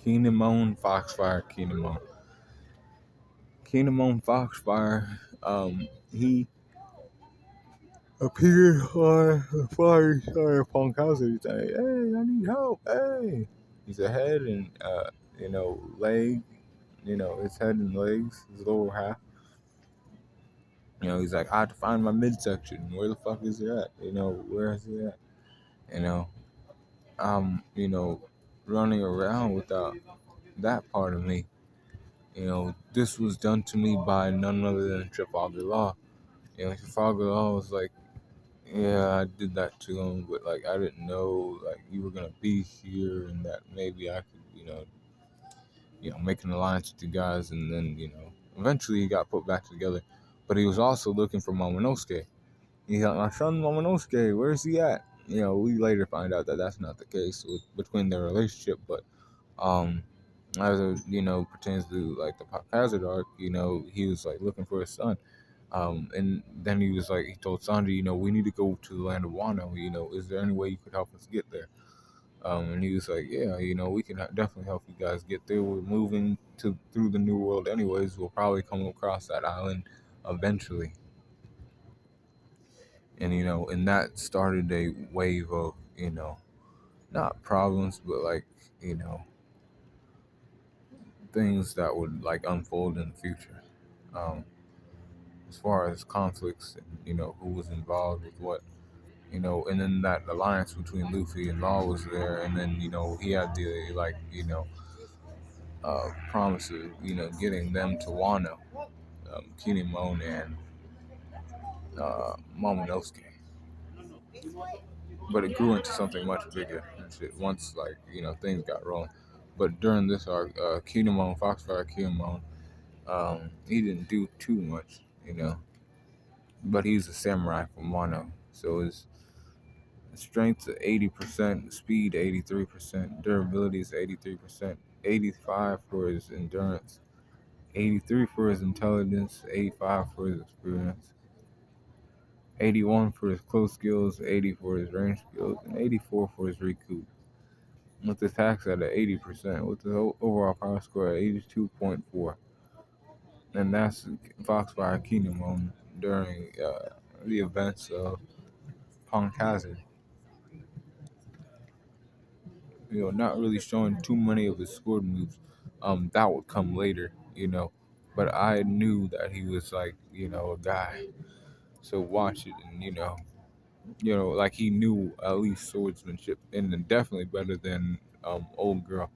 Kinemon, Foxfire, Kinemon. Kinemon Foxfire, he appeared on the fire started Punk House. He's like, hey, I need help. Hey. He's a head and, leg, his head and legs, his lower half. He's like, I have to find my midsection. Where the fuck is it at? Where is it at? You know, I'm, running around without that part of me. This was done to me by none other than Trafalgar Law. Trafalgar Law was like, yeah, I did that to him, but like I didn't know like you were gonna be here and that maybe I could, make an alliance with you guys, and then eventually he got put back together. But he was also looking for Momonosuke. He's like, my son Momonosuke, where's he at? We later find out that that's not the case between their relationship, but um, as it, pertains to like the Pop Hazard arc, he was like looking for his son. And then he was like, he told Sanji, we need to go to the land of Wano. Is there any way you could help us get there? And he was like, yeah, we can definitely help you guys get there. We're moving through the New World anyways. We'll probably come across that island eventually. And and that started a wave of not problems, but like you know things that would like unfold in the future. Um, as far as conflicts and who was involved with what. And then that alliance between Luffy and Law was there, and then he had the like promise of getting them to Wano, Kinemon and Momonosuke, but it grew into something much bigger and shit once like things got rolling. But during this arc, Kinemon, Foxfire Kinemon, he didn't do too much, but he's a samurai from Wano, so his strength is 80%, speed 83%, durability is 83%, 85 for his endurance, 83 for his intelligence, 85 for his experience, 81 for his close skills, 80 for his range skills, and 84 for his recoup. With his attacks at 80%, with his overall power score at 82.4. And that's Foxfire Kinemon during the events of Punk Hazard. Not really showing too many of his sword moves. That would come later, But I knew that he was like, a guy. So watch it, and like he knew at least swordsmanship, and then definitely better than old girl,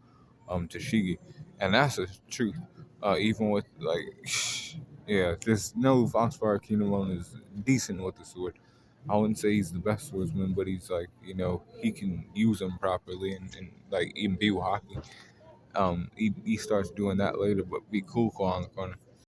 Tashigi, and that's the truth. Even with like, yeah, just no Foxfire Kinemon is decent with the sword. I wouldn't say he's the best swordsman, but he's like, he can use them properly and like even be hockey. He starts doing that later, but be cool on the corner.